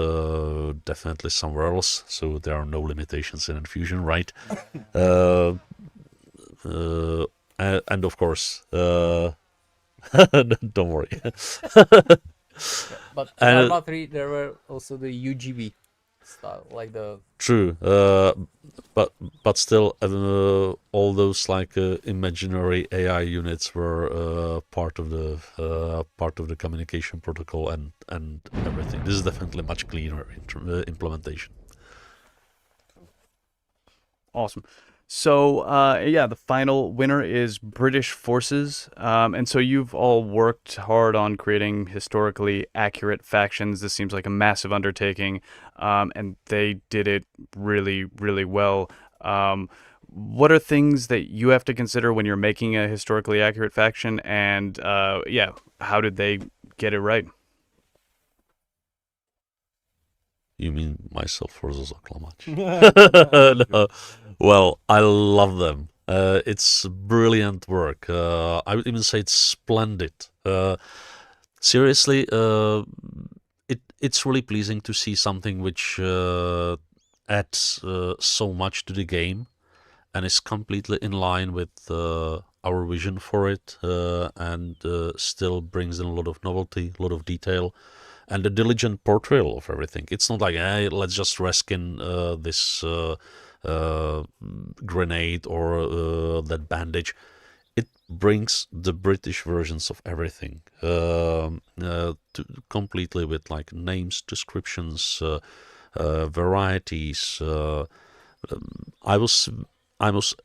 definitely somewhere else, so there are no limitations in fusion, right? And of course, don't worry. But in Arma 3 there were also the UGV style, like the... True, but still, all those like imaginary AI units were part of the communication protocol and everything. This is definitely much cleaner implementation. Awesome. So, yeah, the final winner is British Forces. And so you've all worked hard on creating historically accurate factions. This seems like a massive undertaking, and they did it really, really well. What are things that you have to consider when you're making a historically accurate faction? And, yeah, how did they get it right? You mean myself or Zoklamach? No. Well, I love them. It's brilliant work. I would even say it's splendid. Seriously, it's really pleasing to see something which adds so much to the game and is completely in line with our vision for it, and still brings in a lot of novelty, a lot of detail, and a diligent portrayal of everything. It's not like, hey, let's just reskin this grenade or that bandage. It brings the British versions of everything completely with like names, descriptions, varieties. I was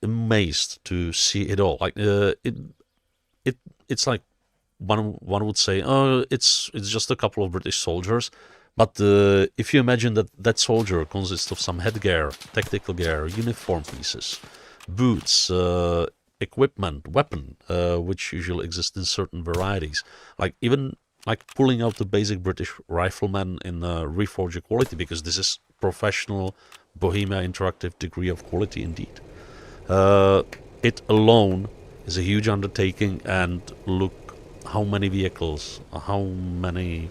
amazed to see it all. Like it's like one would say, oh, it's just a couple of British soldiers. But if you imagine that soldier consists of some headgear, tactical gear, uniform pieces, boots, equipment, weapon, which usually exist in certain varieties. Like even like pulling out the basic British rifleman in Reforger quality, because this is professional Bohemia interactive degree of quality indeed. It alone is a huge undertaking, and look how many vehicles, how many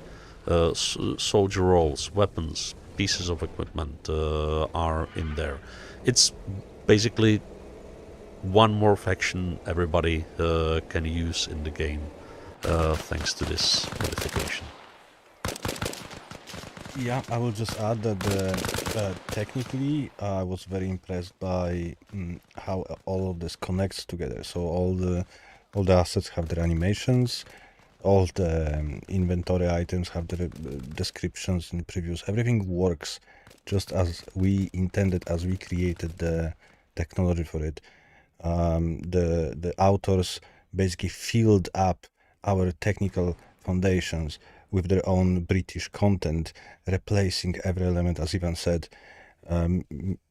soldier rolls, weapons, pieces of equipment are in there. It's basically one more faction everybody can use in the game thanks to this modification. Yeah, I will just add that technically I was very impressed by how all of this connects together. So all the assets have their animations, all the inventory items have their descriptions and previews. Everything works just as we intended, as we created the technology for it. The authors basically filled up our technical foundations with their own British content, replacing every element, as Ivan said,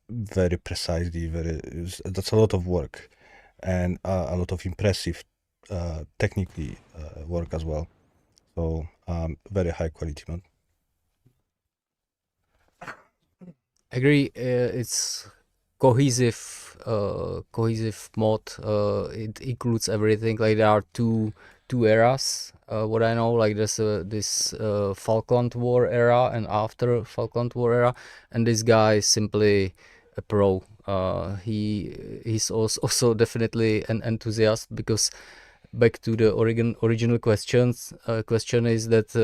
very precisely. That's a lot of work, and a lot of impressive technically work as well. So very high quality mod. Agree. It's cohesive mod. It includes everything. Like there are two eras. What I know, like there's this Falkland War era and after Falkland War era, and this guy is simply a pro. He's also definitely an enthusiast, because back to the original question is that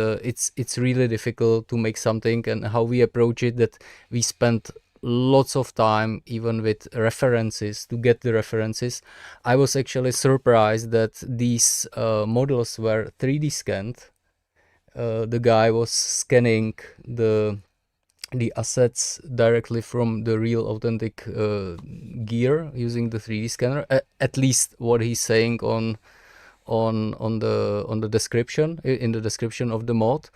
it's really difficult to make something, and how we approach it, that we spend lots of time even with references to get the references. I was actually surprised that these models were 3D scanned. The guy was scanning the assets directly from the real authentic gear using the 3D scanner, at least what he's saying on the description, in the description of the mod.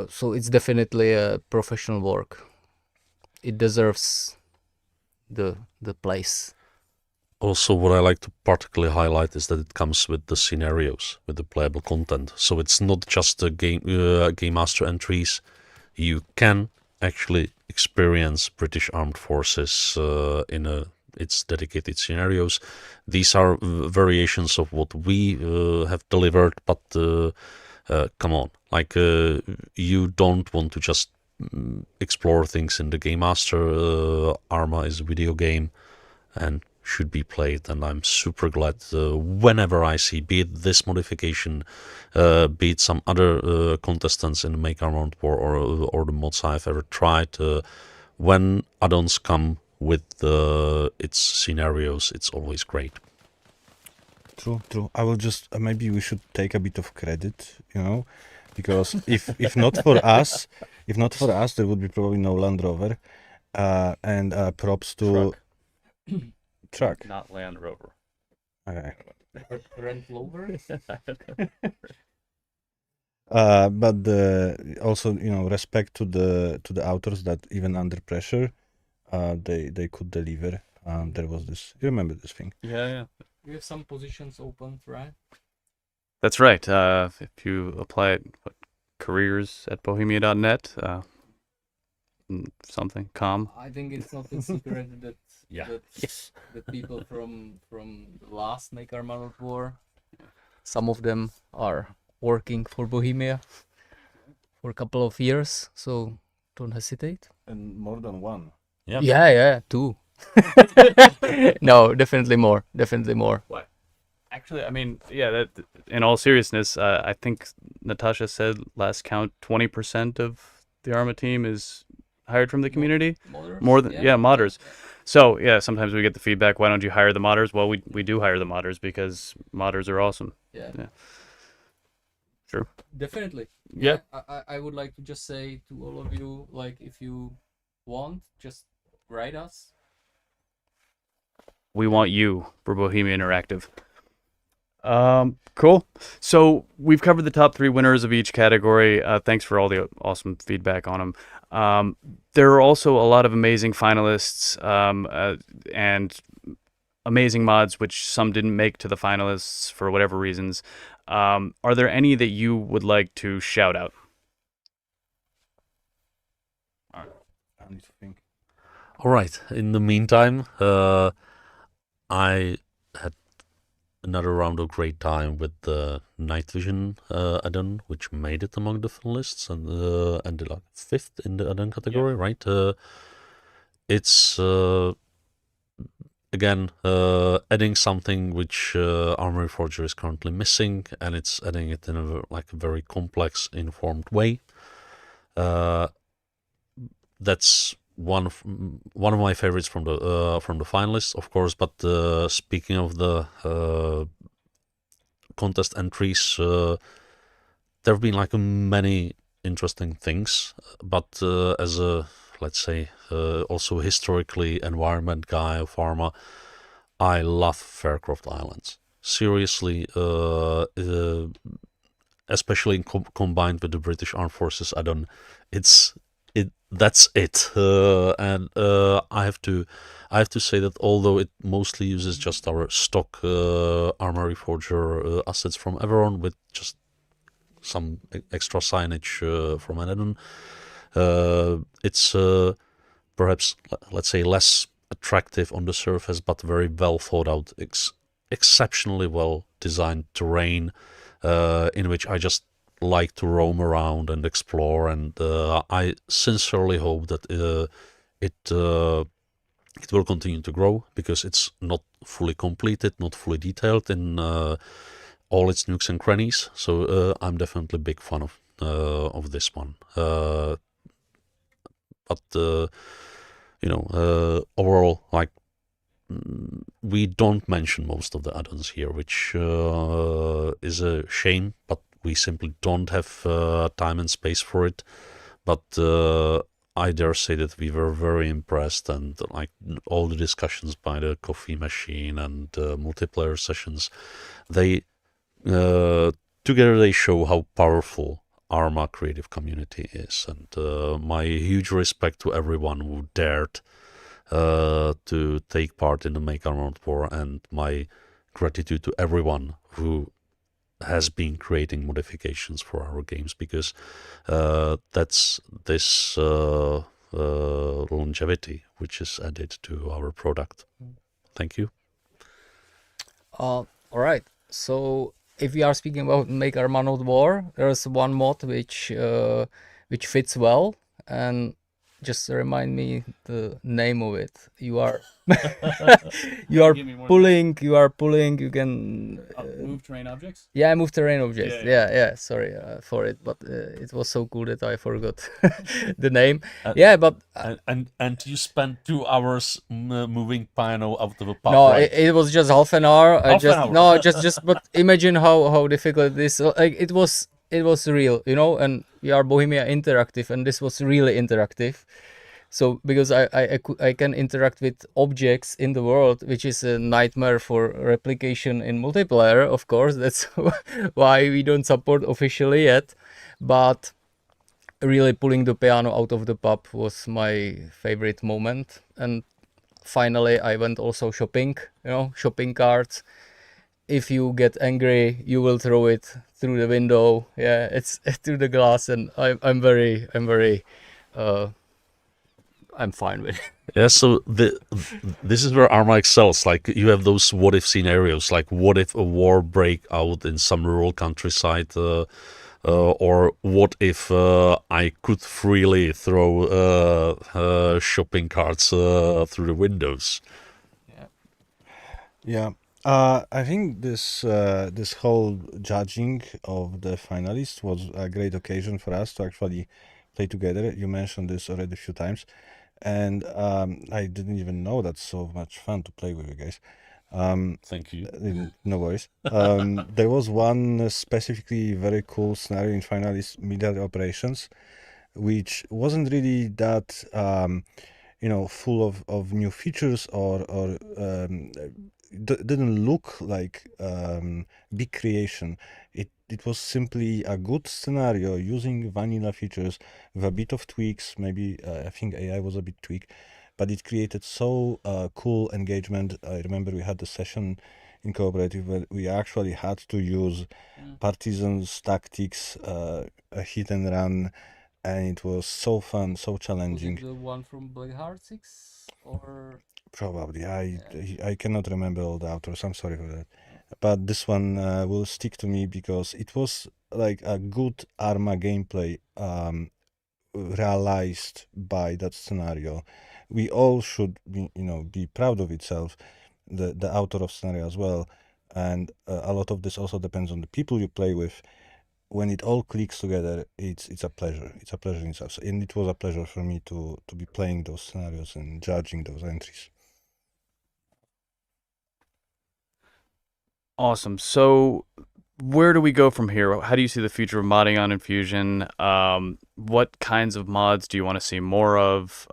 So it's definitely a professional work. It deserves the place. Also, what I like to particularly highlight is that it comes with the scenarios, with the playable content. So it's not just the game master entries. You can actually experience British Armed Forces in its dedicated scenarios. These are variations of what we have delivered, but come on, like you don't want to just explore things in the Game Master. Arma is a video game and should be played, and I'm super glad whenever I see, be it this modification, be it some other contestants in Make Arma Not War or the mods I've ever tried, when add-ons come with its scenarios, it's always great. True. I will just maybe we should take a bit of credit, because if not for us, there would be probably no Land Rover. And props to truck. Not Land Rover. Okay. Rent Rover. But also, respect to the authors that even under pressure, they could deliver. There was this. You remember this thing? Yeah. We have some positions open, right? That's right. If you apply it, careers at bohemia.net, something, com. I think it's not a secret that Yes. the people from the last Make Arma Not War, some of them are working for Bohemia for a couple of years, so don't hesitate. And more than one. Yeah, two. No, definitely more. Why? Actually, I mean, yeah. That, in all seriousness, I think Natasha said last count 20% of the Arma team is hired from the community. More than modders. So yeah, sometimes we get the feedback, why don't you hire the modders? Well, we do hire the modders because modders are awesome. Yeah. Sure. Definitely. Yeah. I would like to just say to all of you, like, if you want, just write us. We want you for Bohemia Interactive. Cool. So we've covered the top 3 winners of each category. Thanks for all the awesome feedback on them. There are also a lot of amazing finalists and amazing mods, which some didn't make to the finalists for whatever reasons. Are there any that you would like to shout out? I need to think. All right. In the meantime, I had another round of great time with the Night Vision add-on, which made it among the finalists and ended like 5th in the add-on category, right? It's again adding something which Armory Forger is currently missing, and it's adding it in a very complex, informed way. That's one of my favorites from the finalists, of course. But speaking of the contest entries, there have been many interesting things. But as a, let's say, also historically environment guy of Arma, I love Faircroft Islands. Seriously, especially combined with the British Armed Forces add-on, that's it. And I have to say that although it mostly uses just our stock Armory Forger assets from Everon with just some extra signage from an add-on, it's perhaps, let's say, less attractive on the surface, but very well thought out, exceptionally well designed terrain in which I just like to roam around and explore, and I sincerely hope that it will continue to grow, because it's not fully completed, not fully detailed in all its nooks and crannies. So I'm definitely a big fan of this one. But overall, we don't mention most of the add-ons here, which is a shame, but we simply don't have time and space for it. But I dare say that we were very impressed, and all the discussions by the coffee machine and multiplayer sessions, they together they show how powerful Arma creative community is, and my huge respect to everyone who dared to take part in the Make Arma Not War, and my gratitude to everyone who has been creating modifications for our games, because that's this longevity which is added to our product. Thank you. All right. So if we are speaking about Make Arma Not War, there's one mod which fits well, and just remind me the name of it. You are pulling. You can Move terrain objects? yeah, move terrain objects. Yeah, Yeah. Sorry for it, but it was so cool that I forgot the name. But and you spent 2 hours moving Pino out of a pub. no, right? it was just half an hour. Half an hour. No, just but imagine how difficult this. It was real, and we are Bohemia Interactive, and this was really interactive. So because I can interact with objects in the world, which is a nightmare for replication in multiplayer, of course. That's why we don't support officially yet. But really pulling the piano out of the pub was my favorite moment. And finally, I went also shopping, shopping carts. If you get angry, you will throw it through the window. Yeah, it's through the glass, and I'm fine with it. Yeah, so this is where Arma excels. You have those what if scenarios, what if a war break out in some rural countryside, or what if I could freely throw shopping carts through the windows. Yeah. I think this whole judging of the finalists was a great occasion for us to actually play together. You mentioned this already a few times, and I didn't even know that's so much fun to play with you guys. Thank you. No worries. There was one specifically very cool scenario in finalist military operations, which wasn't really that full of new features or didn't look like big creation. It was simply a good scenario using vanilla features with a bit of tweaks. Maybe I think AI was a bit tweaked, but it created so cool engagement. I remember we had the session in cooperative, where we actually had to use partisans tactics, a hit and run, and it was so fun, so challenging. the one from Blackheart 6 or Probably. I cannot remember all the authors. I'm sorry for that. But this one will stick to me because it was like a good Arma gameplay realized by that scenario. We all should be proud of itself, the author of scenario as well. And a lot of this also depends on the people you play with. When it all clicks together, it's a pleasure. It's a pleasure in itself. And it was a pleasure for me to be playing those scenarios and judging those entries. Awesome. So, where do we go from here? How do you see the future of modding on Infusion? What kinds of mods do you want to see more of?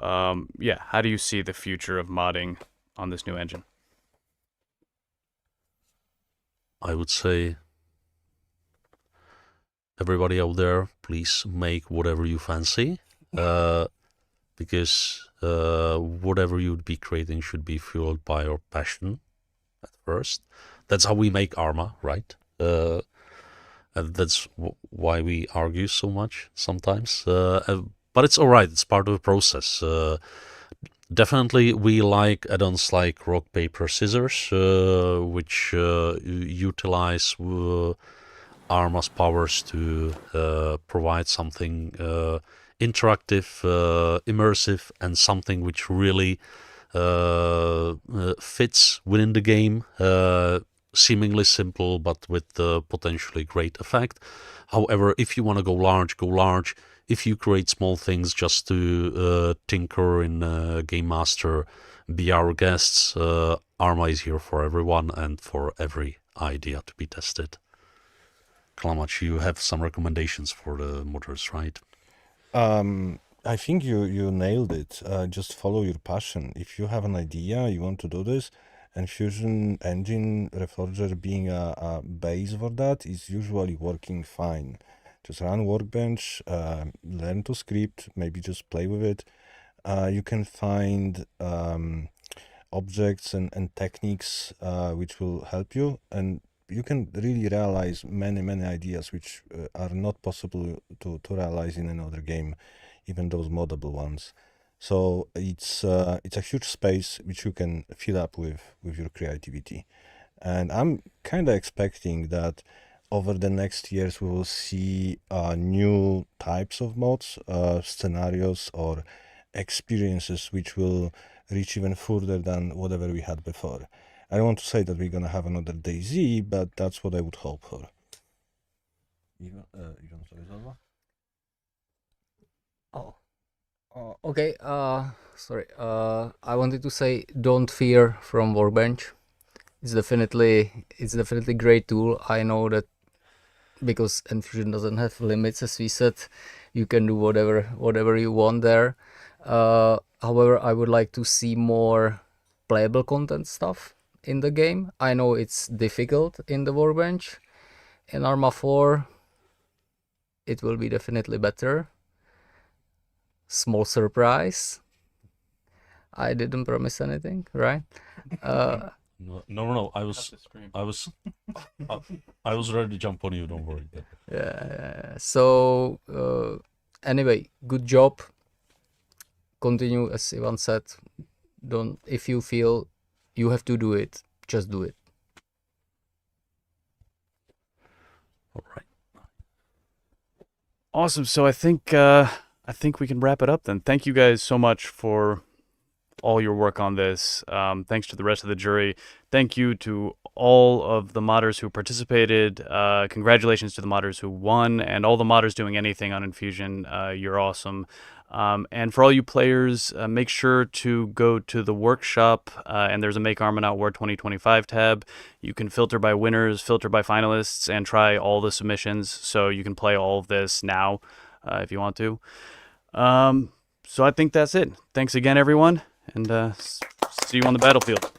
Yeah, how do you see the future of modding on this new engine? I would say, everybody out there, please make whatever you fancy, because whatever you'd be creating should be fueled by your passion at first. That's how we make Arma, right? And that's why we argue so much sometimes. But it's all right. It's part of the process. Definitely, we like add-ons like rock, paper, scissors, which utilize Arma's powers to provide something interactive, immersive, and something which really fits within the game. Seemingly simple, but with potentially great effect. However, if you want to go large, go large. If you create small things just to tinker in Game Master, be our guests. Arma is here for everyone and for every idea to be tested. Klamach, you have some recommendations for the modders, right? I think you nailed it. Just follow your passion. If you have an idea, you want to do this, and Fusion Engine Reforger being a base for that is usually working fine. Just run Workbench, learn to script, maybe just play with it. You can find objects and techniques which will help you, and you can really realize many ideas which are not possible to realize in another game, even those moddable ones. So it's a huge space which you can fill up with your creativity. And I'm kind of expecting that over the next years we will see new types of mods, scenarios or experiences which will reach even further than whatever we had before. I don't want to say that we're gonna have another DayZ, but that's what I would hope for. Okay, sorry. I wanted to say don't fear from Workbench. It's definitely great tool. I know that because Infusion doesn't have limits, as we said, you can do whatever you want there. However, I would like to see more playable content stuff in the game. I know it's difficult in the Workbench. In Arma 4, it will be definitely better. Small surprise. I didn't promise anything, right? No. I was ready to jump on you. Don't worry. Yeah. So anyway, good job. Continue, as Ivan said. If you feel you have to do it, just do it. All right. Awesome. So I think we can wrap it up then. Thank you guys so much for all your work on this. Thanks to the rest of the jury. Thank you to all of the modders who participated. Congratulations to the modders who won, and all the modders doing anything on Infusion. You're awesome. And for all you players, make sure to go to the workshop, and there's a Make Arma Not War 2025 tab. You can filter by winners, filter by finalists, and try all the submissions, so you can play all of this now if you want to. So I think that's it. Thanks again, everyone, and see you on the battlefield.